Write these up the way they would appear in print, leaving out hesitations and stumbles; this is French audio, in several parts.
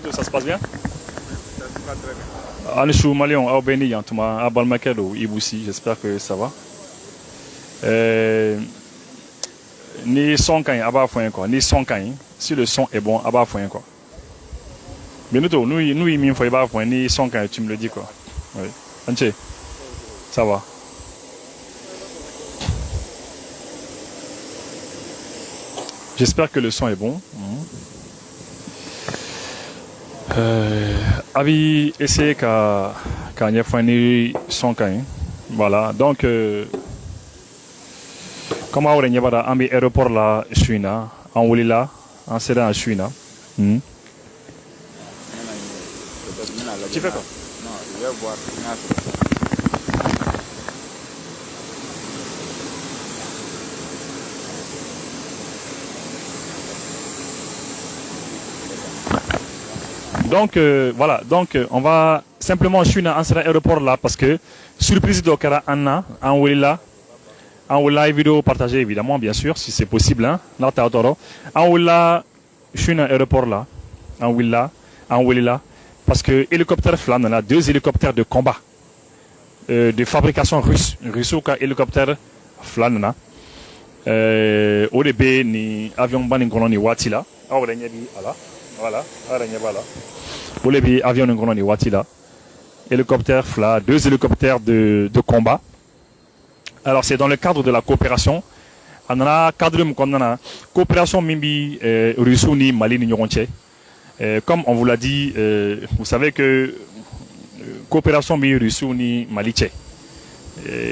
Benito, ça se passe bien? Ça se passe très bien. Anishou Malion, Aubeni, Yantuma, Abalmakelo, Iboussi, j'espère que ça va. Ni son quand Abba Foyen quoi, ni son quand si le son est bon, Abba Foyen quoi. Benito, nous, il m'y faut Abba Foyen, ni son quand tu me le dis quoi. Oui. Anche, ça va. J'espère que le son est bon. Abi essayer qu'à y faire son quand. Voilà, donc comment on y va à l'aéroport là, Chouina, en Oulila, en Sédan à Chouina. Tu fais quoi? Non, je vais voir. Donc voilà, donc on va simplement Chouina en Sédan aéroport là parce que surprise d'Okara Anna, en Oulila. En Oula, vidéo partagée évidemment, bien sûr, si c'est possible. Hein. Là, t'as Otoro. En Oula, je suis dans l'aéroport là. En Oula, parce que hélicoptère flamme, on a 2 hélicoptères de combat de fabrication russe. Russo hélicoptère flamme. Au début, ni avion ban ni Watila. Voilà. Au début, avion ni Watila. Hélicoptère fla, 2 hélicoptères de combat. Alors c'est dans le cadre de la coopération. On a cadre de coopération Mimbi Russouni Mali Nyoronche. Comme on vous l'a dit, vous savez que coopération Mimbi Russouni Mali Tché.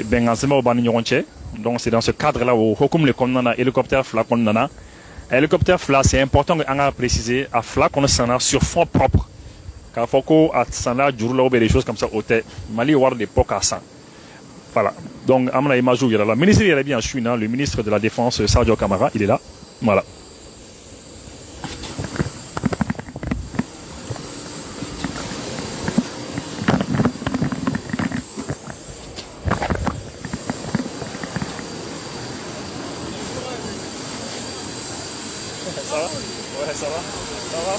Ben ensemble au Nyoronche. Donc c'est dans ce cadre-là où comme le condamna hélicoptère fla condamna. Hélicoptère fla c'est important qu'on a précisé à fla qu'on a sur fond propre. Car faut qu'on a ça des choses comme ça au tête. Mali war des pocs à 100. Voilà. Donc, Amna Imajou, il est là. Le ministre, il est bien Chouina, le ministre de la Défense, Sadio Kamara, il est là. Voilà. Ça va? Ouais, ça va? Ça va?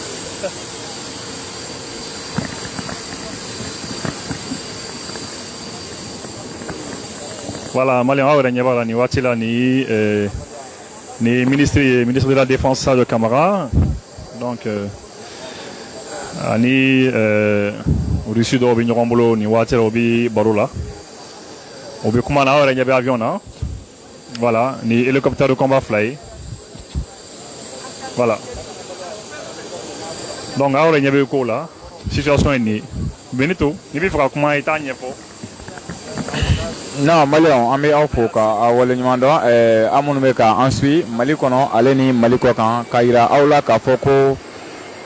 Voilà, Mali ni ministre de la Défense Sadio Kamara, donc ani au-dessus de Nyorombolo ni Watila obi Baroula, obi Kumana awara nyabe avion na, voilà, ni hélicoptère de combat fly, voilà. Donc awara nyabe ko là, situation est ni Benito, ni bi fera comment état nyefo. Non, Mali on bɛ aw fo ka wale ɲuman dɔn an minnu bɛ ka an suit Mali kɔnɔ ale ni Mali kɔ kan ka yira aw la k'a fɔ ko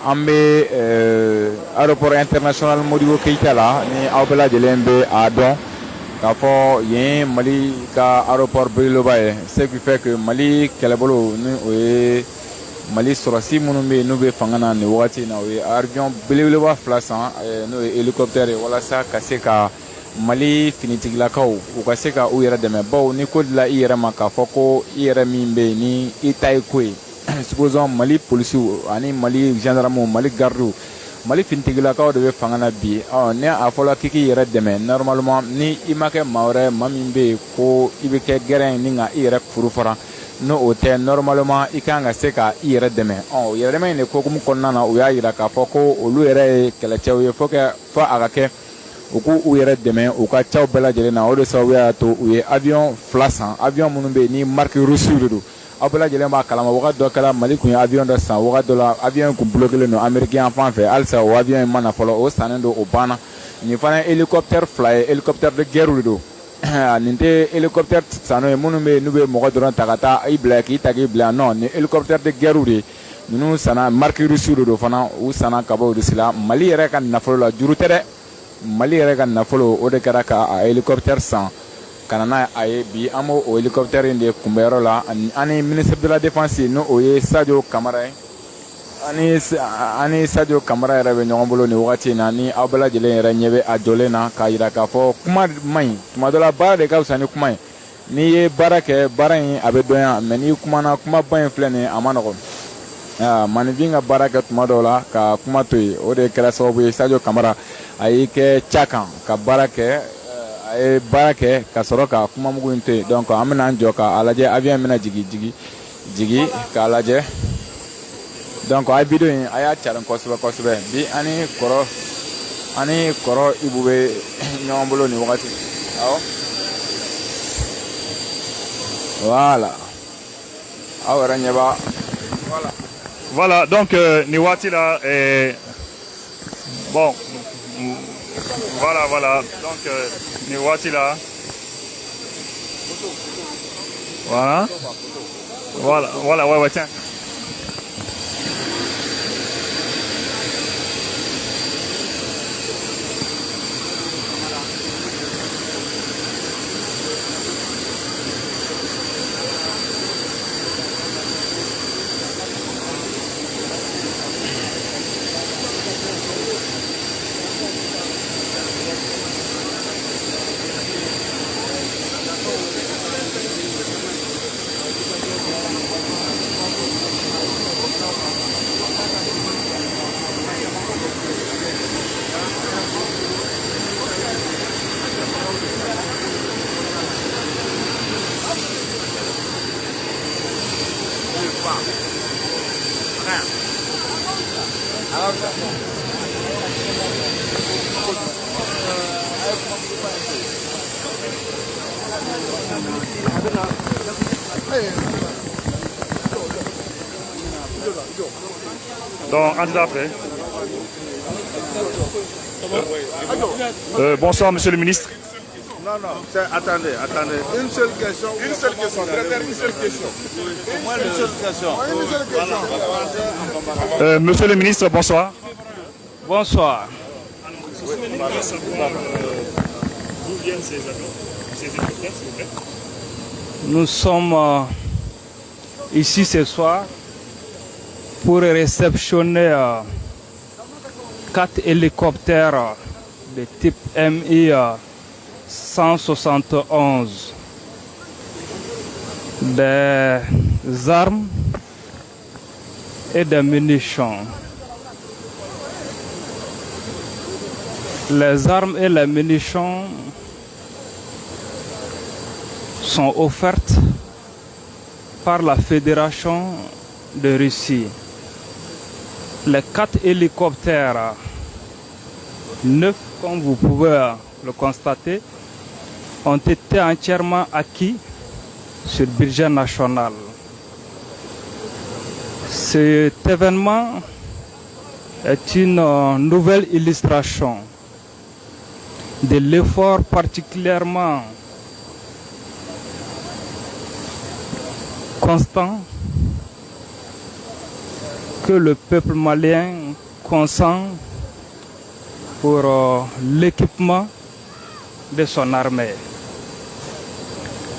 an bɛ aéroport international Modibo Keita la ni aw bɛɛ lajɛlen bɛ a dɔn k'a fɔ yen Mali ka aéroport belebeleba ye ce qui fait que Mali kɛlɛbolo ni o ye Mali sɔrɔsi minnu bɛ yen n'u bɛ fanga na nin wagati in na o ye avion belebeleba 2 san n'o ye hélicoptère ye walasa ka se ka Mali finitigilakaw u ka se ka u yɛrɛ dɛmɛ baw ni ko dila i yɛrɛ ma k'a fɔ ko i yɛrɛ min bɛ yen ni i ta ye ko ye supposons Mali polisiw ani Mali gendarmew Mali gardiw Mali finitigilakaw de bɛ fanga na bi ni a fɔla k'i k'i yɛrɛ dɛmɛ normalement ni i ma kɛ maa wɛrɛ maa min bɛ yen ko i bɛ kɛ gɛrɛn ni ka i yɛrɛ furu fara n'o o tɛ normalement i kan ka se ka i yɛrɛ dɛmɛ yɛrɛdɛmɛ in de kokumu kɔnɔna na u y'a yira k'a fɔ ko olu yɛrɛ ye kɛlɛcɛw ye fo a ka kɛ u k'u yɛrɛ dɛmɛ u ka caw bɛɛ lajɛlen na o de sababu y'a to u ye avion 2 san avion minnu bɛ yen ni marque russe de don aw bɛɛ lajɛlen b'a kalama wagati dɔ kɛra Mali kun ye avion dɔ san wagati dɔ la avion in kun bloquelen don américain fan fɛ halisa o avion in ma na fɔlɔ o sannen don o banna nin fana ye hélicoptère 2 ye hélicoptère de guerre de don nin tɛ hélicoptère sanu ye minnu bɛ yen n'u bɛ mɔgɔ dɔrɔn ta ka taa i bila k'i ta k'i bila non nin hélicoptère de guerre de ninnu sanna marque russe de don fana u sanna ka bɔ Russie la Mali yɛrɛ ka nafolo la juru tɛ dɛ Mali yɛrɛ ka nafolo o de kɛra ka hélicoptère san ka na n'a ye bi an b'o hélicoptère in de kunbɛyɔrɔ la ani ministre de la défense n'o o ye Sadio Kamara ye ani Sadio Kamara yɛrɛ bɛ ɲɔgɔn bolo nin wagati in na ni aw bɛɛ lajɛlen yɛrɛ ɲɛ bɛ a jɔlen na k'a yira k'a fɔ kuma man ɲi tuma dɔ la baara de ka fisa ni kuma ye n'i ye baara kɛ baara in a bɛ dɔn yan mais n'i kumana kumaba in filɛ nin ye a ma nɔgɔn manifin ka baara kɛ tuma dɔw la ka kuma to yen o de kɛra sababu ye Sadio Kamara a y'i kɛ ca kan ka baara kɛ a ye baara kɛ ka sɔrɔ ka kumamugu in to yen donc an bɛna an jɔ k'a lajɛ avion in bɛna jigi k'a lajɛ donc a ye video in a y'a carin kosɛbɛ kosɛbɛ bi ani kɔrɔ Ibu bɛ ɲɔgɔn bolo nin wagati awɔ voilà aw yɛrɛ ɲɛ b'a Voilà, donc Niwati là est bon. Voilà. Donc Niwati là. Voilà, ouais, tiens. Donc, un après. Bonsoir, monsieur le ministre. Non, attendez. Une seule question. Monsieur le ministre, bonsoir. Bonsoir. D'où viennent ces hélicoptères, s'il vous plaît? Nous sommes ici ce soir pour réceptionner 4 hélicoptères de type Mi 171, des armes et des munitions. Les armes et les munitions sont offertes par la Fédération de Russie. Les 4 hélicoptères, 9 comme vous pouvez le constater, ont été entièrement acquis sur le budget national. Cet événement est une nouvelle illustration de l'effort particulièrement constant que le peuple malien consent pour l'équipement de son armée.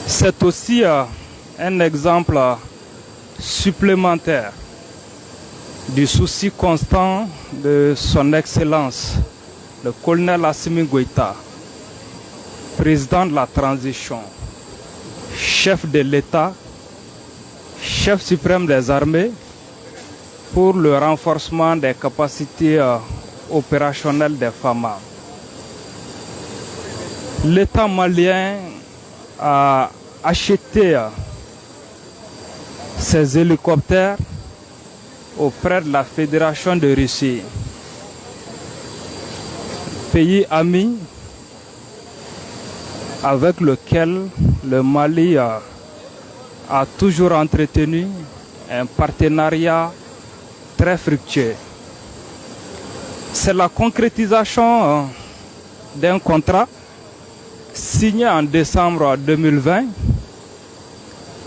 C'est aussi un exemple supplémentaire du souci constant de son Excellence, le colonel Assimi Goïta, président de la transition, chef de l'État, chef suprême des armées, pour le renforcement des capacités opérationnelles des FAMA. L'État malien a acheté ces hélicoptères auprès de la Fédération de Russie, pays ami avec lequel le Mali a toujours entretenu un partenariat très fructueux. C'est la concrétisation d'un contrat signé en décembre 2020,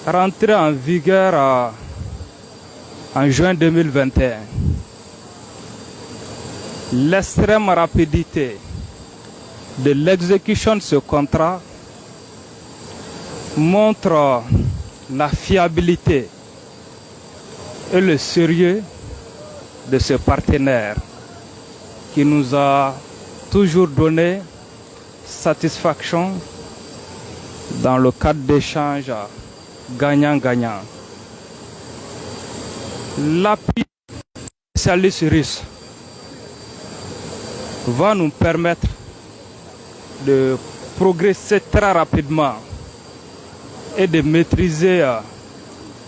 rentré en vigueur en juin 2021. L'extrême rapidité de l'exécution de ce contrat montre la fiabilité et le sérieux de ce partenaire qui nous a toujours donné satisfaction dans le cadre d'échanges gagnant-gagnant. L'appui spécialiste russe va nous permettre de progresser très rapidement et de maîtriser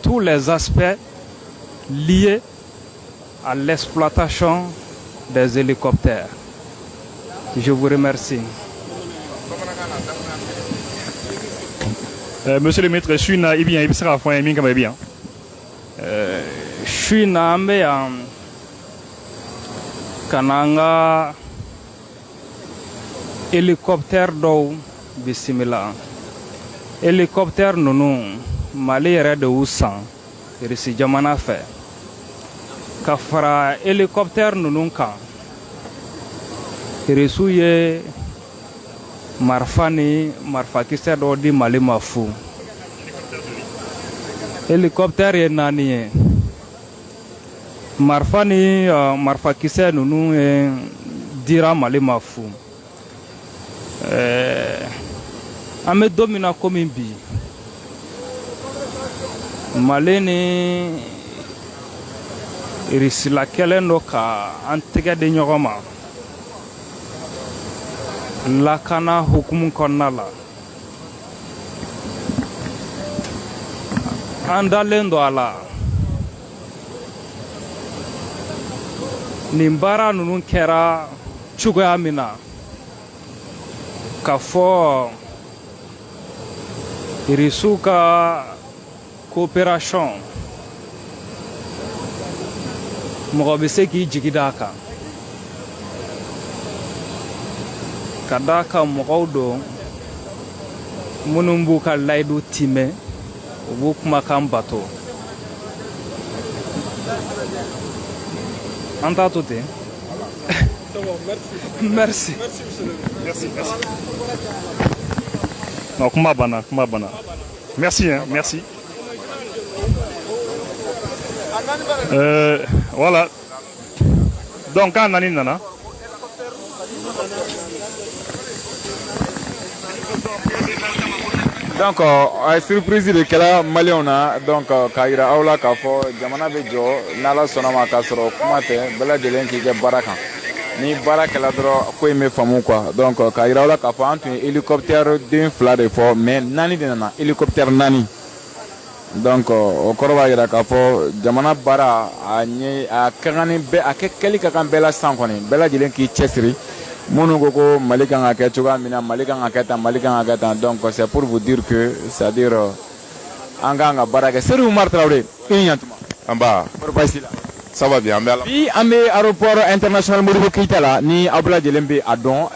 tous les aspects liés à l'exploitation des hélicoptères. Je vous remercie. Monsieur le maître, je suis na bien, il sera à bien comme bien. Je suis nommé en Kananga hélicoptère d'eau bisimila. Hélicoptère nous Mali yɛrɛ de y'u san Irisi jamana fɛ ka fara hélicoptère ninnu kan Irisiw ye marifa ni marifakisɛ dɔ di Mali ma fu. Hélicoptère ye 4 ye. Marifa ni marifakisɛ ninnu ye dira Mali ma fu. An bɛ don min na komi bi Mali ni Irisila kɛlen do ka an tɛgɛ di ɲɔgɔn ma lakana hukumu kɔnɔna la. An dalen do a la nin baara ninnu kɛra cogoya min na ka fɔ Irisiw ka coopération mɔgɔ bɛ se k'i jigi d'a kan ka d'a kan mɔgɔw don minnu b'u ka layidu timɛ u b'u kumakan bato. An t'a to ten. Merci. Merci. Non, Kumabana. Merci, hein, merci. Voilà. Donc, quand Nani Nana. Donc surprise de kɛla maliyɛnw na donc k'a yira aw la k'a fɔ jamana bɛ jɔ n'Ala sɔnna ma k'a sɔrɔ kuma tɛ bɛɛ lajɛlen k'i kɛ baara kan ni baara kɛla dɔrɔn ko in bɛ faamu quoi donc k'a yira aw la k'a fɔ an tun ye hélicoptère den 2 de fɔ mais 4 de nana hélicoptère 4 donc o kɔrɔ b'a yira k'a fɔ jamana baara a ka kan ni bɛɛ a kɛli ka kan bɛɛ la sisan kɔni bɛɛ lajɛlen k'i cɛsiri. Minnu ko ko Mali kan ka kɛ cogoya min na Mali kan ka kɛ tan Mali kan ka kɛ tan donc c'est pour vous dire que c'est à dire an kan ka baara kɛ. Seydou Oumar Traoré i ni ɲantuma. An ba. Kɔri baasi la. Ça va bien, an bɛ Ala. Bi an bɛ aéroport international Modibo Keyita la ni aw bɛɛ lajɛlen bɛ a dɔn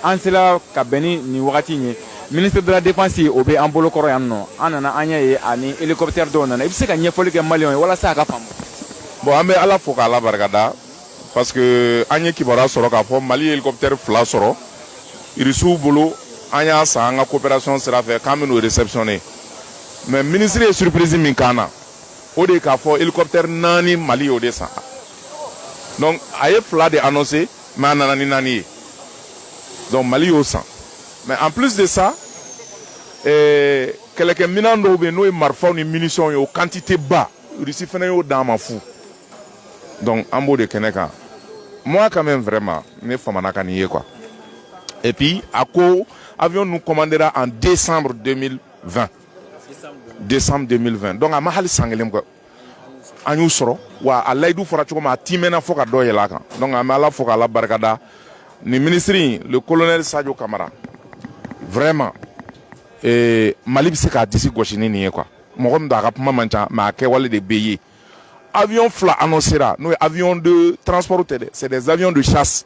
an sera ka bɛn ni nin wagati in ye ministre de la défense o bɛ an bolokɔrɔ yan nɔ an nana an ɲɛ ye ani hélicoptère dɔw nana i bɛ se ka ɲɛfɔli kɛ maliyɛnw ye walasa a ka faamu. Bon an bɛ Ala fo k'Ala barikada parce que an ye kibaruya sɔrɔ k'a fɔ Mali hélicoptère 2 sɔrɔ Irisiw bolo an y'a san an ka coopération sira fɛ k'an bɛ n'o réceptionner mais ministre ye surprise min k'an na o de ye k'a fɔ hélicoptère 4 Mali y'o de san donc a ye 2 de annoncé mais a nana ni 4 ye donc Mali y'o san mais en plus de ça kɛlɛkɛminɛn dɔw bɛ yen n'o ye marifaw ni munitions ye o quantité ba Irisi fana y'o d'an ma fu donc an b'o de kɛnɛ kan. Moi quand même vraiment ne famana ka nin ye quoi et puis a ko avion nous commandera en décembre 2020 donc a ma hali san kelen quoi an y'u sɔrɔ wa a layidu fɔra cogo min a timɛna fo ka dɔ yɛlɛ a kan donc an bɛ Ala fo k'Ala barikada ni ministre le colonel Sadio Camara vraiment Mali bɛ se k'a disi gosi ni nin ye quoi mɔgɔ min don a ka kuma man ca mais a kɛwale de bɛ ye. Avion 2 annoncera, nous avions de transport, c'est des avions de chasse,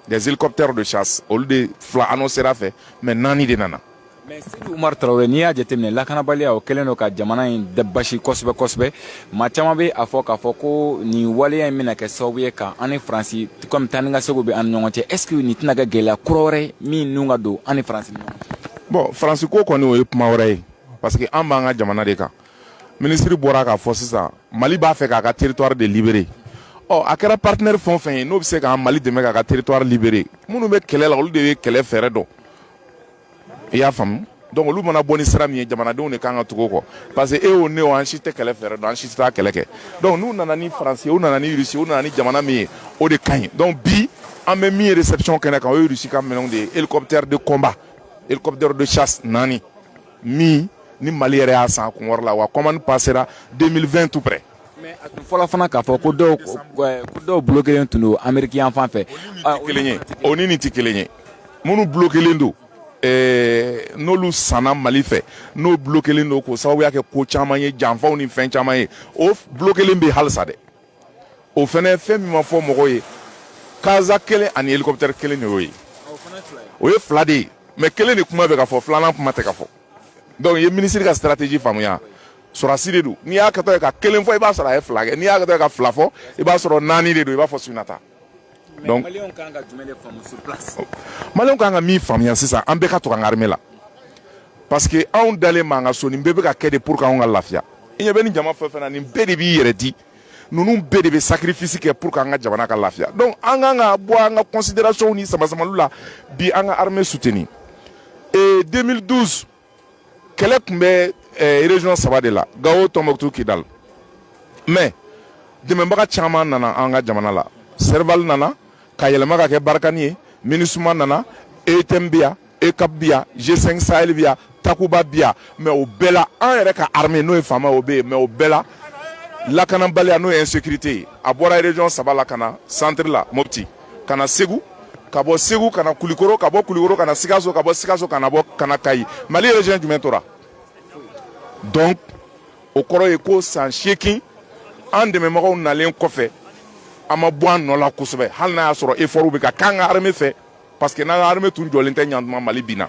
des hélicoptères de chasse. Au lieu de 2 annoncera fait, mais nani de nana. Mais Seydou Oumar Traoré n'i y'a jateminɛ lakanabaliya o kɛlen don ka jamana in basi kosɛbɛ maa caman bɛ a fɔ k'a fɔ ko nin waleya in bɛna kɛ sababu ye ka an ni Faransi comme taa ni ka segu bɛ an ni ɲɔgɔn cɛ est-ce que nin tɛna kɛ gɛlɛya kura wɛrɛ min n'u ka don an ni Faransi ni ɲɔgɔn cɛ. Bon Faransi ko kɔni o ye kuma wɛrɛ ye parce que an b'an ka jamana de kan. Ministre bɔra k'a fɔ sisan Mali b'a fɛ k'a ka territoire de libérer a kɛra partenaire fɛn o fɛn ye n'o bɛ se k'an Mali dɛmɛ k'a ka territoire libérer minnu bɛ kɛlɛ la olu de ye kɛlɛ fɛɛrɛ dɔn i y'a faamu donc olu mana bɔ ni sira min ye jamanadenw de kan ka tugu o kɔ parce que e y'o ne o an si tɛ kɛlɛ fɛɛrɛ dɔn an si tɛ taa kɛlɛ kɛ donc n'u nana ni faransi u nana ni rusi u nana ni jamana min ye o de ka ɲi donc bi an bɛ min ye réception kɛnɛ kan o ye rusi ka minɛnw de ye hélicoptère de combat hélicoptère de chasse 4 min ni Mali yɛrɛ y'a san a kun wari la wa commande passera 2020 tout près. mais a tun fɔlɔ fana k'a fɔ ko dɔw bloquelen tun don américain fan fɛ o ni nin tɛ kelen ye minnu bloquelen don n'olu sanna Mali fɛ n'o bloquelen don k'o sababuya kɛ ko caman ye janfaw ni fɛn caman ye o bloquelen bɛ halisa dɛ o fana ye fɛn min ma fɔ mɔgɔw ye kaza kelen ani hélicoptère kelen de y'o ye o ye fila de ye mais kelen de kuma bɛ ka fɔ filanan kuma tɛ ka fɔ donc i ye ministre ka stratégie faamuya sɔrɔsi de don n'i y'a kɛtɔ ye ka kelen fɔ i b'a sɔrɔ a ye fila kɛ n'i y'a kɛtɔ ye ka fila fɔ i b'a sɔrɔ 4 de don i b'a fɔ Sunata. donc maliyɛnw kan ka jumɛn de faamu sur place. maliyɛnw kan ka min faamuya sisan an bɛɛ ka to an ka armée la parce que anw dalen b'an ka so nin bɛɛ bɛ ka kɛ de pour que anw ka lafiya i ɲɛ bɛ nin jama fɛn fɛn na nin bɛɛ de b'i yɛrɛ di ninnu bɛɛ de bɛ sacrifice kɛ pour que an ka jamana ka lafiya donc an kan ka bɔ an ka considération ni sama-samaliw la bi an ka armée soutenir et 2012 kɛlɛ tun bɛ région 3 de la Gao Tombouctou Kidal mais dɛmɛbaga caman nana an ka jamana la Serval nana ka yɛlɛma ka kɛ Barkani ye MINUSMA nana ETM bi yan ECAP bi yan G5 Sahel bi yan Takuba bi yan mais o bɛɛ la an yɛrɛ ka armée n'o ye faama o bɛ yen mais o bɛɛ la lakanabaliya n'o ye insécurité ye a bɔra région 3 la ka na centre la Mopti ka na Segu ka bɔ Segu ka na Kulikoro ka bɔ Kulikoro ka na Sikaso ka bɔ Sikaso ka na Kayi Mali région jumɛn tora donc o kɔrɔ ye ko san 8 an dɛmɛbagaw nalen kɔfɛ an ma bɔ an nɔ la kosɛbɛ hali n'a y'a sɔrɔ effort bɛ ka k'an ka armée fɛ parce que n'an ka armée tun jɔlen tɛ ɲantuma Mali bin na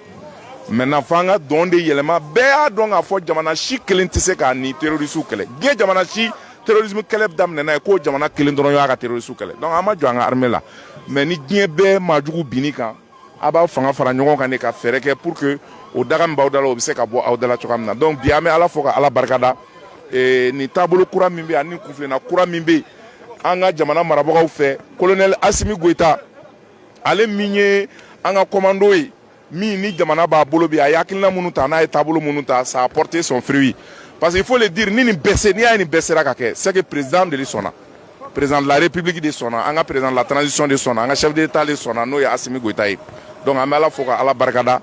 maintenant f'an ka dɔn de yɛlɛma bɛɛ y'a dɔn k'a fɔ jamana si kelen tɛ se k'a ni terroristes kɛlɛ diɲɛ jamana si terrorisme kɛlɛ daminɛna ye ko jamana kelen dɔrɔn y'a ka terroristes kɛlɛ donc an ma jɔ an ka armée la mais ni diɲɛ bɛɛ maajugu binni kan a b'a fanga fara ɲɔgɔn kan de ka fɛɛrɛ kɛ pour que o daga min b'aw da la o bɛ se ka bɔ aw da la cogoya min na donc bi an bɛ Ala fo ka Ala barikada nin taabolo kura min bɛ yen ani nin kunfilenna kura min bɛ yen an ka jamana marabagaw fɛ colonel Assimi Goïta ale min ye an ka commando ye min ni jamana b'a bolo bi a ye hakilina minnu ta n'a ye taabolo minnu ta ça a porté son fruit parce que il faut le dire ni nin bɛɛ se n'i y'a ye nin bɛɛ sera ka kɛ c'est que président de sɔnna président de la république de sɔnna an ka président de la transition de sɔnna an ka chef d'état de sɔnna n'o ye Assimi Goïta ye donc an bɛ Ala fo ka Ala barikada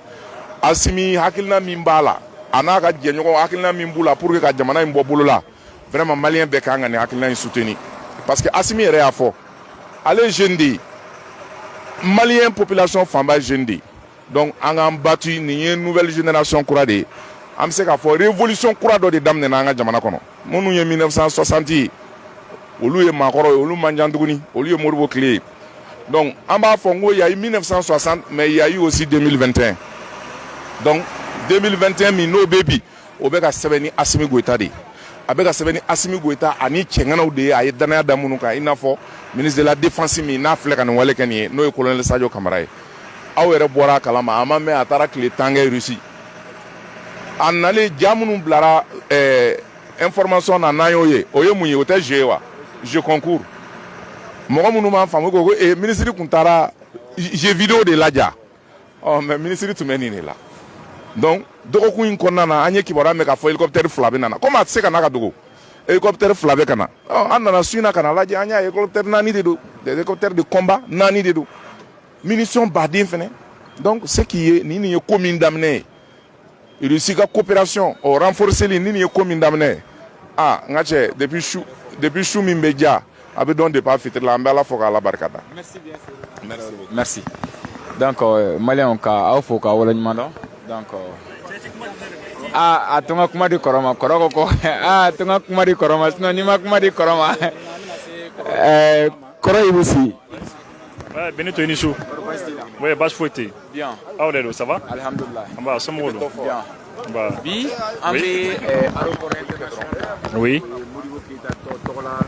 Assimi hakilina min b'a la a n'a ka jɛɲɔgɔn hakilina min b'u la pour que ka jamana in bɔ bolo la vraiment maliyɛn bɛɛ kan ka nin hakilina in soutenir parce que Assimi yɛrɛ y'a fɔ ale ye jeune de ye maliyɛn population fanba ye jeune de ye donc an k'an battu nin ye nouvelle génération kura de ye an bɛ se k'a fɔ révolution kura dɔ de daminɛna an ka jamana kɔnɔ minnu ye 1960 ye olu ye maakɔrɔ ye olu man jan tuguni olu ye Modibo tile ye donc an b'a fɔ n ko il y a eu 1960 mais il y a eu aussi 2021 donc 2021 min n'o bɛ bi o bɛ ka sɛbɛn ni Assimi Goïta de ye a bɛ ka sɛbɛn ni Assimi Goïta ani cɛŋanaw de ye a ye danaya da minnu kan i n'a fɔ ministre de la défense min n'a filɛ ka nin wale kɛ nin ye n'o ye colonel Sadio Kamara ye aw yɛrɛ bɔra a kalama a ma mɛn a taara tile 10 kɛ Russie a nalen ja minnu bilara information na n'an y'o ye o ye mun ye o tɛ jeu ye wa jeu concours mɔgɔ minnu b'a faamu ko ministre tun taara jeu vidéo de laja mais ministre tun bɛ nin de la donc dɔgɔkun in kɔnɔna na an ye kibaruya mɛn k'a fɔ hélicoptère 2 bɛ nana comme a tɛ se ka n'a ka dogo hélicoptère 2 bɛ ka na an nana su in na ka na lajɛ an y'a ye hélicoptère 4 de don des hélicoptères de combat 4 de don munition baden fɛnɛ donc ce qui ye nin ye ko min daminɛ ye Russie ka coopération o renforceli nin ye ko min daminɛ n ka cɛ depuis su min bɛ ja a bɛ dɔn depuis a fitiri la an bɛ Ala fo k'Ala barikada. merci donc maliyɛnw ka aw fo k'aw waleɲuman dɔn donc a to n ka kuma di kɔrɔ ma kɔrɔ ko to n ka kuma di kɔrɔ ma sinon n'i ma kuma di kɔrɔ ma kɔrɔ i bɛ si. Ouais, Benito i ni su. Oui, basi foyi tɛ yen. Bien. Aw de don, ça va? Alhamdulillah. An b'a somɔgɔw don. Bien. Bi an bɛ aéroport international. Oui. Modibo Keyita tɔgɔ la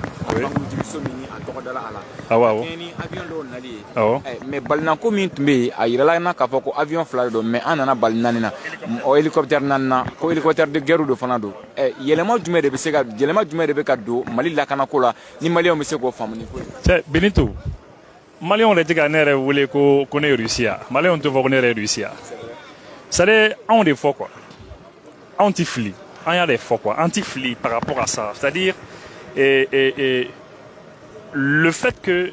banque jigiso min a tɔgɔ dala a la. Awɔ. Ni avion dɔw nali ye. Awɔ. Mais balinako min tun bɛ yen a yirala n na k'a fɔ ko avion 2 de don mais an nana bali 4 na o hélicoptère 4 na ko hélicoptère de guerre de fana don yɛlɛma jumɛn de bɛ ka don Mali lakanako la ni maliyɛnw bɛ se k'o faamu ni ko ye. Cɛ Benito maliyɛnw de tɛ ka ne yɛrɛ wele ko ne ye Russie ya maliyɛnw tɛ fɔ ko ne yɛrɛ ye Russie ya c'est à dire anw de fɔ quoi. anti-fli. Il y a des fois quoi, anti-fli par rapport à ça. C'est-à-dire le fait que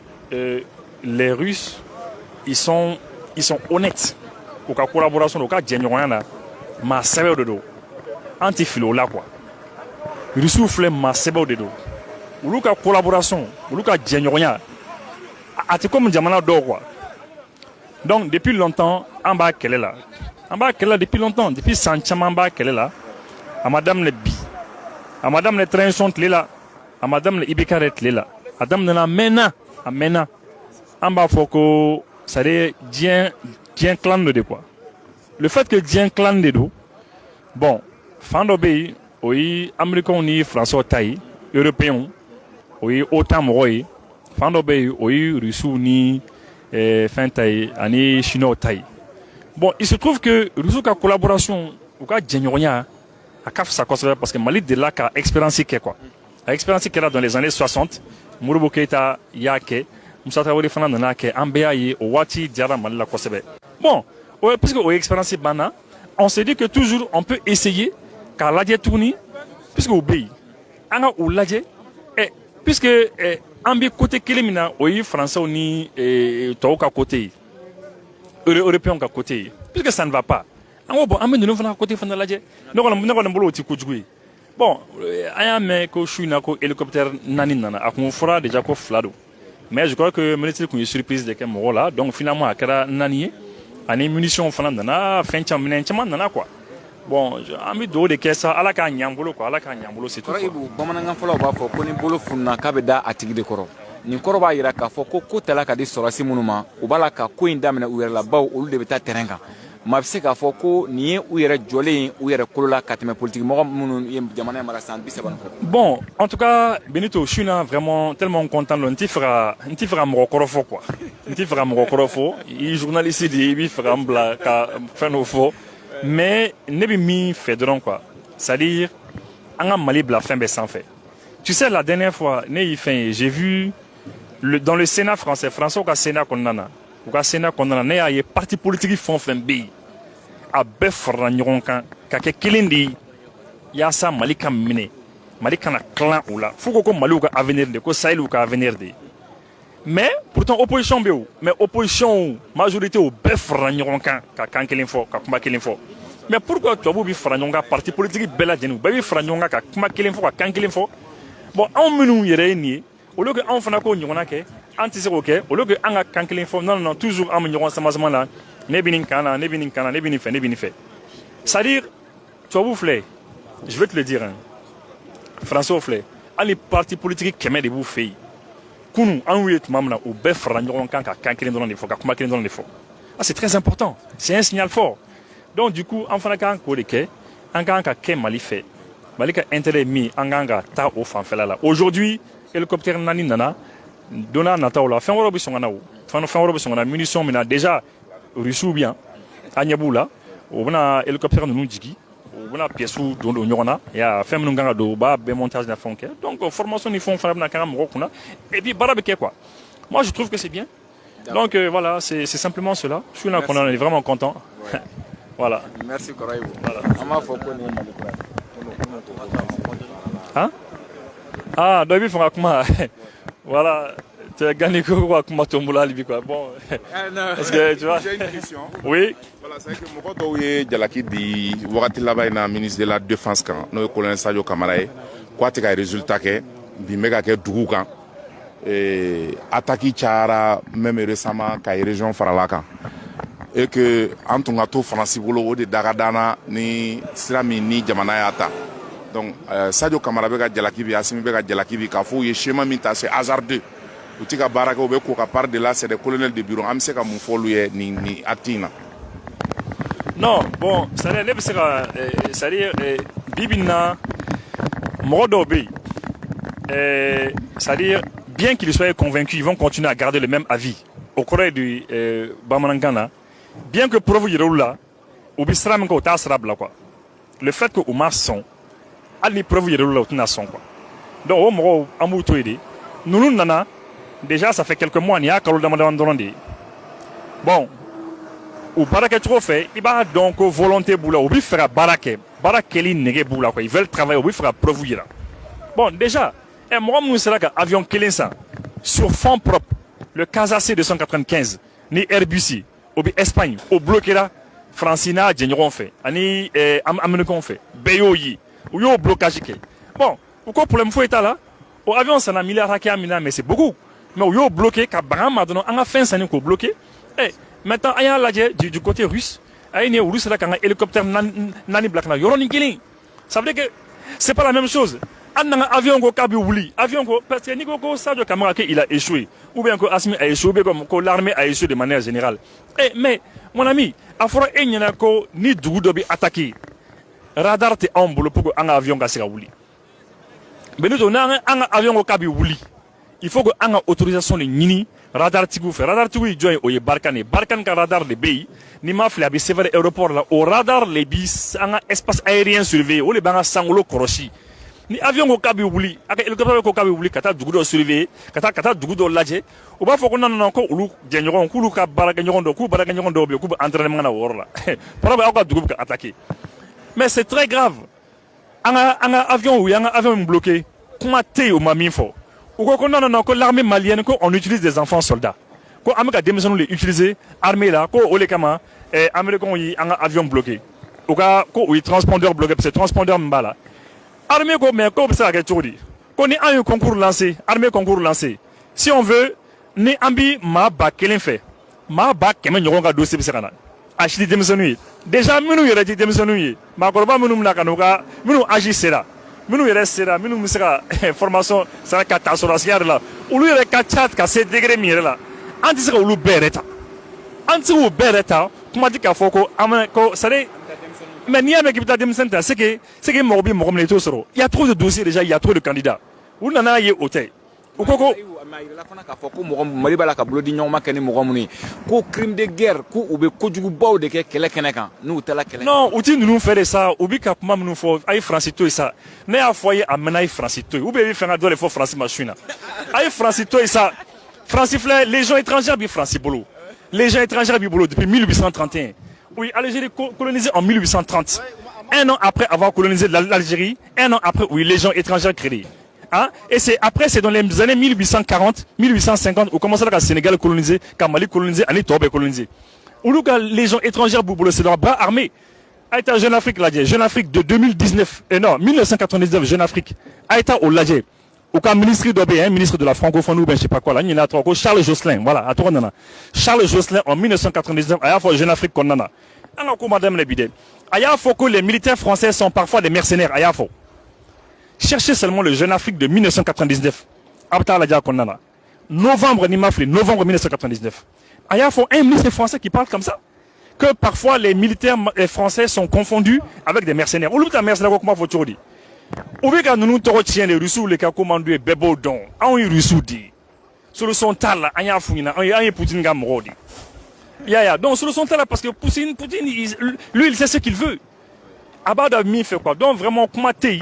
les Russes ils sont honnêtes au cas collaboration au cas genuine là, ma sebe de do anti-fli là quoi. Russes flé ma sebe de do. Ou cas collaboration, ou cas genuine. C'est comme jamana do quoi. Donc depuis longtemps en bas qu'elle est là. En bas qu'elle est là depuis longtemps, depuis Sanchama en bas qu'elle est là. À madame le bi. À madame le train sont là. À madame le ibikaret là. À madame la mena. En bas faut que ça est bien clan de quoi. Le fait que bien clan de dos. Bon, fan d'obéir, oui, américain ni français taille, européen, oui, autant moi, fan d'obéir, oui, russe ni fin taille, ani chinois taille. Bon, il se trouve que russe ka collaboration, ou ka générien, à CAF ça parce que Mali de là qu'a expérience qui quoi. A expérience qui là dans les années 60, Mouroubo Keita yake, Moussa Traoré fana nana ke Ambea yi o wati diara Mali la kosebe. Bon, puisque au expérience bana, on s'est dit que toujours on peut essayer car l'adje tourni puisque au pays. Anga ou l'adje et puisque ambi côté kelimina oyi français ni toka côté européen ka côté puisque ça ne va pas. Bon, amène nous à côté de la bon, aya me ko chuna ko hélicoptère nani nana akon fera déjà ko flado. Mais je crois que le ministre est surprise de quel là, donc finalement akara nani ani munitions fana nana fin cham nana quoi. Bon, ami do de kessa ala ka nyambolo quoi, ala ka nyambolo c'est tout. Ibu bamananga folo ba fo ko ni bolo funna ka be da atigi de koro. Ni koro ba yira ka fo ko tala ka di sorasi munuma u bala ka ko indamena u yera baw olu de beta terrain kan. Ma bise ka fo ko ni ye u yɛrɛ jɔlen u yɛrɛ kolola ka tɛmɛ politique mɔgɔ minnu ye jamana mara san 17 kɔ. Bon, en tout cas, Benito, je suis vraiment tellement content de n'ti fera mɔgɔ kɔrɔ fɔ quoi. N'ti fera mɔgɔ kɔrɔ fɔ, i journaliste de i bi fera mbla ka fɛn o fɔ. Mais ne bi min fɛ dɔrɔn quoi. C'est-à-dire an ka Mali bila fɛn bɛɛ sanfɛ. Tu sais la dernière fois, ne yi fɛn ye, j'ai vu dans le Sénat français, François ka Sénat kɔnɔna na. U ka Sénat kɔnɔna na ne y'a ye parti politique fɛn o fɛn bɛ yen. A bɛɛ farala ɲɔgɔn kan ka kɛ kelen de ye yaasa Mali ka minɛ Mali kana clan o la fo ko Mali ka avenir de ko Sahel ka avenir de mais pourtant opposition bɛ o mais opposition majorité o bɛɛ farala ɲɔgɔn kan ka kan kelen fɔ ka kuma kelen fɔ mais pourquoi tubabu bi fara ɲɔgɔn kan parti politique bɛɛ lajɛlen bɛɛ bi fara ɲɔgɔn kan ka kuma kelen fɔ ka kan kelen fɔ bon anw minnu yɛrɛ ye nin ye au lieu que anw fana k'o ɲɔgɔnna kɛ an tɛ se k'o kɛ au lieu que an ka kan kelen fɔ non toujours an bɛ ɲɔgɔn sama la ne bɛ nin kan na ne bɛ nin kan na ne bɛ nin fɛ ne bɛ nin fɛ c'est-à-dire tubabu filɛ je vais te le dire hein français filɛ hali parti politique kɛmɛ de b'u fɛ yen kunun an ye tuma min na u bɛɛ farala ɲɔgɔn kan ka kan kelen dɔrɔn de fɔ ka kuma kelen dɔrɔn de fɔ ah c'est très important c'est un signal fort donc du coup an fana kan k'o de kɛ an kan ka kɛ Mali fɛ Mali ka intérêt ye min an kan ka taa o fanfɛla la aujourd'hui hélicoptère naani nana don n'a nataw la fɛn wɛrɛw bɛ sɔn ka na o fɛn wɛrɛw bɛ sɔn ka na munition min na déjà Russes bien an ɲɛ b'u la u bɛna hélicoptère ninnu jigi u bɛna pièces don ɲɔgɔn na i y'a fɛn minnu kan ka don u b'a bɛɛ montage na fɛnw kɛ donc formation ni fɛnw fana bɛna kɛ an ka mɔgɔw kunna et puis baara bɛ kɛ quoi moi je trouve que c'est bien donc voilà c'est simplement cela je suis là qu'on est vraiment content ouais. Voilà merci Koraïbo voilà an b'a fɔ ko ni Mali kura hein ah dɔ i bɛ fɛ ka kuma voilà tu as gagné quoi kuma tombola alibi quoi bon parce que tu vois j'ai une question oui voilà c'est que mɔgɔ dɔw ye jalaki di wagati laban in na ministre de la défense kan n'o ye colonel Sadio Kamara ye k'a tɛ ka résultat kɛ bi bɛ ka kɛ dugu kan attaque cayara même récemment ka ye région farala kan et que an tun ka to Faransi bolo o de daga danna ni sira min ni jamana y'a ta donc Sadio Kamara bɛ ka jalaki bi Assimi bɛ ka jalaki bi k'a fɔ u ye schéma min ta c'est hasardeux u tɛ ka baara kɛ u bɛ ko ka part de là c'est des colonels de bureau an bɛ se ka mun fɔ olu ye nin acte in na. Non, bon, c'est-à-dire ne bɛ se ka c'est-à-dire bibi in na mɔgɔ dɔw bɛ yen c'est-à-dire bien qu'ils soient convaincus ils vont continuer à garder le même avis au kɔrɔ ye du bamanankan na bien que preuve yɛrɛ olu la u bɛ sira min kɛ u t'a sira bila quoi le fait que u ma sɔn hali ni preuve yɛrɛ olu la u tɛna sɔn quoi donc o mɔgɔw an b'u to yen de ninnu nana déjà ça fait quelques mois nin y'a kalo damadama dɔrɔn de ye bon u baara kɛcogo fɛ i b'a dɔn ko volonté b'u la u bɛ fɛ ka baara kɛ bara keli nege b'u la quoi, ils veulent travailler, oui fera preuve yira. Bon déjà, moi nous sera que avion kelen ça sur fond propre, le KC 295 ni Airbus au Espagne au bloqué là Francina Djenron fait, ani Américain fait, Beyoyi, ou yo blocage ke. Bon, pourquoi problème faut état là? Au avion ça n'a milliard à mina mais c'est beaucoup. Mais yo bloqué ka brama maintenant on a fin ça ko bloqué. Eh, maintenant aya la du côté russe, aya ne russe là quand un hélicoptère nani black na yoroni killing. Ça veut dire que c'est pas la même chose. Un avion go kabi wuli, avion go parce que ni go ça de caméra il a échoué ou bien que Asmi a échoué comme que l'armée a échoué de manière générale. Eh mais mon ami, afro enyana ko ni dugu do bi attaquer. Radar te en bolo pour que un avion ga sera wuli. Mais nous on a un avion go kabi wuli. Il faut que un autorisation de nini radar tigu fait radar tigu join au Barkane ka radar de bay ni ma flabi sévère aéroport là au radar les bis un espace aérien surveillé ou les banga sangolo koroshi. Ni avion ko kabi wuli aka hélicoptère ko kabi wuli kata dugu do surveiller kata dugu do laje o ba fo ko nan ko ulu genyogon kulu ka baraga nyogon do ku baraga nyogon do be ku entraînement na worla problème aka dugu ka attaquer mais c'est très grave anga avion ou anga avion bloqué comment té o mami fo ou ko non ko l'armée malienne ko on utilise des enfants soldats ko ameka démission les utiliser armée là ko ole kama américain yi anga avion bloqué ou ka ko oui transpondeur bloqué c'est transpondeur mbala armée ko mais ko ça ka todi ko ni un concours lancé armée concours lancé si on veut ni ambi ma ba kelen fait ma ba keme nyogon ga dossier bi sekana achidi démissionné déjà minu yere di démissionné ma ko ba minu mla kanuka minu agi sera minu yere sera minu misaka formation sera ka tasoro là ulu yere ka chat ka se degré mi là anti saka ulu bereta anti u bereta kuma di ka foko amana ko sare mais ni avec qui démissionné c'est que mobi mo comme les tosoro il y a trop de dossiers déjà il y a trop de candidats ou nana yé hôtel ou koko la fana ka fɔ ko mɔgɔ mali b'a la ka bolo di ɲɔgɔn ma kɛ ni mɔgɔ minnu ye ko crime de guerre ko u bɛ kojugubaw de kɛ kɛlɛ kɛnɛ kan n'u taara kɛlɛ. non u ti ninnu fɛ de sa u bi ka kuma minnu fɔ a ye faransi to yen sa ne y'a fɔ a ye a mɛnna a ye faransi to yen ou bien i bɛ fɛ ka dɔ de fɔ faransi ma su in na a ye faransi to yen sa faransi filɛ légion étrangère bi faransi bolo légion étrangère b'i bolo depuis 1831 oui Algérie colonisée en 1830 un an après avoir colonisé l'Algérie un an après oui légion étrangère créée. Hein? Et c'est après, c'est dans les années 1840, 1850, où commence le Sénégal colonisé, quand Mali colonisé, Ani Tobe colonisé. Où les gens étrangers boubou, c'est dans le bras armé. Aïta Jeune Afrique, là, Jeune Afrique de 2019, non, 1999, Jeune Afrique. Aïta au Ladje. Au cas ministre d'Obé, ministre de la francophonie, ou ben je sais pas quoi, là, il y a trois, Charles Josselin, voilà, à Toronana. Charles Josselin en 1999, à la fois Jeune Afrique qu'on en a. Alors, madame les bidets. À la fois que les militaires français sont parfois des mercenaires, à la fois. Cherchez seulement le Jeune Afrique de 1999. Novembre novembre 1999. Il y a un ministre français qui parle comme ça. Que parfois les militaires français sont confondus avec des mercenaires. Ou le mercenaire, comment faut-il dire? Ou bien nous nous les Russes, les cas commandés, Bebo Don, en Russes dit. Sur le son tal, il y a Fouina, il y a Poutine Gamrodi. Donc sur le son tal, parce que Poutine, lui, il sait ce qu'il veut. Abada mi fait quoi? Donc vraiment, comment t'es?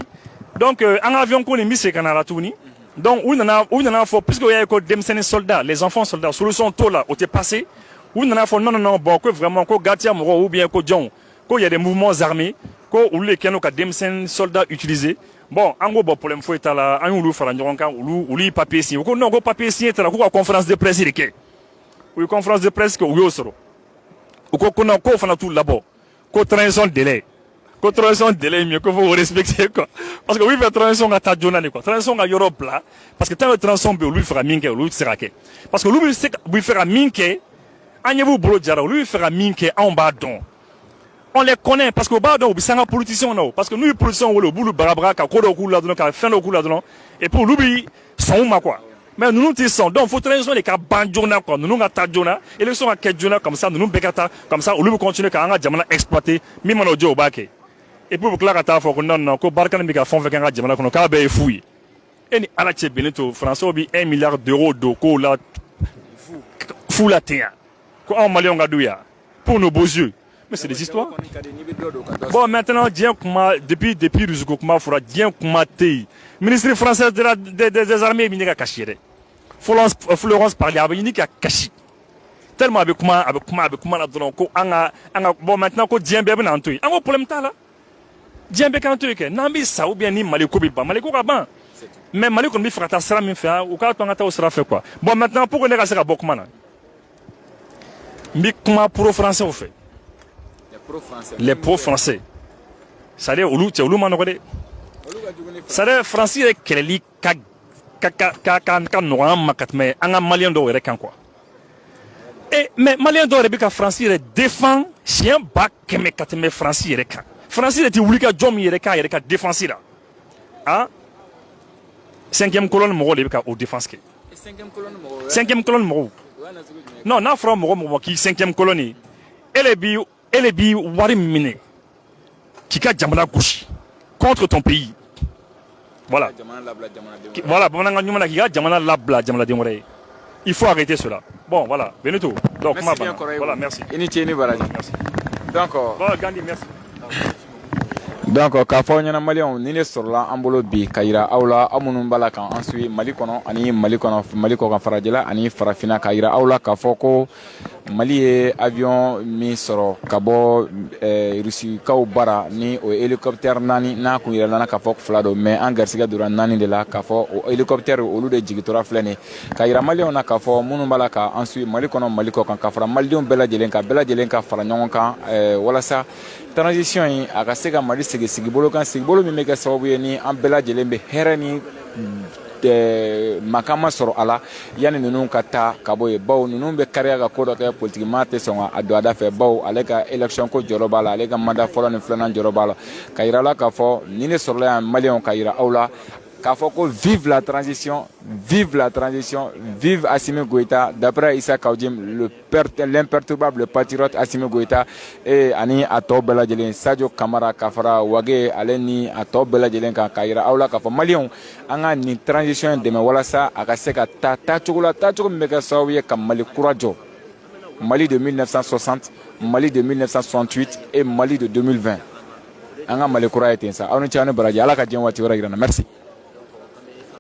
Donc, un avion qu'on est mis, c'est qu'on a tourné. Donc, où il y en a fort, puisqu'il y a des soldats, les enfants soldats, sur le son tôt là, où t'es passé, où il y en a fort, non, bon, que vraiment, que Gatia Moro, ou bien que John, qu'il y a des mouvements armés, où les canons, des soldats utilisés. Bon, en gros, bon, pour les fois, il y a un ou l'autre, ou lui, papier signé, ou non, papier signé, il y a une conférence de presse, ou une conférence de presse, ou yosoro. Ou qu'on a fait tout là-bas, qu'on transition délai. Quand transition délai mieux que vous respectez quoi parce que oui faire transition à ta journée quoi transition à Europe là parce que tant le transition be lui fera minke lui sera que parce que lui c'est lui fera minke anya-vous bolo jara lui fera minke en bas don on les connaît parce que bas don c'est un politicien non parce que nous les politiciens on le boulot barabra ka ko do ko là dedans ka fin do ko là dedans et pour lui son ma quoi mais nous nous sommes donc faut transition les ka banjona quoi nous ngata jona élection à kedjona comme ça nous bekata comme ça on lui continuer ka anga jamana exploiter même no jo bake. Et puis, vous avez dit non, que Barkan Mika font avec un radjamana, qu'on a bien fouillé. Et à la Tchèque, Benito, France, on a 1 milliard d'euros de co là, fou la terre. Qu'on Mali, on a douillé. Pour nos beaux yeux. Mais c'est des histoires. Bon, maintenant, depuis Ruzuko, il faudra bien commater. Ministre français des armées, il n'y a pas caché. Florence parlait, il n'y a pas caché. Tellement avec comment là, bon, maintenant, qu'on dit un bébé dans tout. Un problème, là. diɲɛ bɛɛ kan to yen kɛ n'an bɛ sa ou bien ni Mali ko bɛ ban Mali ko ka ban mais Mali kɔni bɛ fɛ ka taa sira min fɛ u k'a to an ka taa o sira fɛ quoi bon maintenant pour que ne ka se ka bɔ kuma na n bɛ kuma pro-français fɛ les pro-français c'est-à-dire olu cɛ olu ma nɔgɔ dɛ c'est-à-dire France yɛrɛ kɛlɛli ka nɔgɔ an ma ka tɛmɛ an ka maliyɛn dɔw yɛrɛ kan quoi mais maliyɛn dɔw yɛrɛ bɛ ka France yɛrɛ défend siɲɛ 100 ka tɛmɛ France yɛrɛ kan France yɛrɛ tɛ wuli ka jɔ min yɛrɛ k'a yɛrɛ ka défense la ah 5e colonne mɔgɔw de bɛ ka o défense kɛ 5e colonne mɔgɔw non n'a fɔra mɔgɔ k'i 5e colonne ye e le bi wari minɛ k'i ka jamana gosi contre ton pays voilà bamanankan ɲuman na k'i ka jamana labila jamanaden wɛrɛ ye il faut arrêter cela bon voilà Benito donc kuma banna voilà merci i ni ce ni baraji merci donc bon Gandhi merci donc k'a fɔ ɲɛna maliyɛnw ni ne sɔrɔla an bolo bi ka yira aw la aw minnu b'a la kan an suit Mali kɔnɔ ani Mali kɔkan farajɛla ani farafinna ka yira aw la k'a fɔ ko Mali ye avion min sɔrɔ ka bɔ Rusikaw bara ni o ye hélicoptère 4 n'a kun yirala k'a fɔ 2 don mais an garisɛgɛ donna 4 de la k'a fɔ o hélicoptère olu de jigitɔra filɛ nin ka yira maliyɛnw na k'a fɔ minnu b'a la ka an suit Mali kɔnɔ Mali kɔkan ka fara malidenw bɛɛ lajɛlen ka fara ɲɔgɔn kan walasa transition in a ka se ka Mali sigi sigibolo kan sigibolo min bɛ kɛ sababu ye ni an bɛɛ lajɛlen bɛ hɛrɛ ni makama sɔrɔ a la yanni ninnu ka taa ka bɔ yen bawo ninnu bɛ kariya ka ko dɔ kɛ politique maa tɛ sɔn a don a da fɛ bawo ale ka élection ko jɔyɔrɔ b'a la ale ka mandat fɔlɔ ni filanan jɔyɔrɔ b'a la ka yira la k'a fɔ ni ne sɔrɔla yan maliyɛnw ka yira aw la k'a fɔ ko vive la transition vive Assimi Goïta d'après Issa Kawjim l'imperturbable patriote Assimi Goïta et ani a tɔ bɛɛ lajɛlen Sadio Kamara ka fara Wage ale ni a tɔ bɛɛ lajɛlen kan ka yira aw la k'a fɔ maliyɛnw an ka nin transition in dɛmɛ walasa a ka se ka taacogo min bɛ kɛ sababu ye ka Mali kura jɔ Mali de 1960 Mali de 1968 et Mali de 2020 an ka Mali kura ye ten sa aw ni ce aw ni baraji Ala ka diɲɛ waati wɛrɛ yira n na merci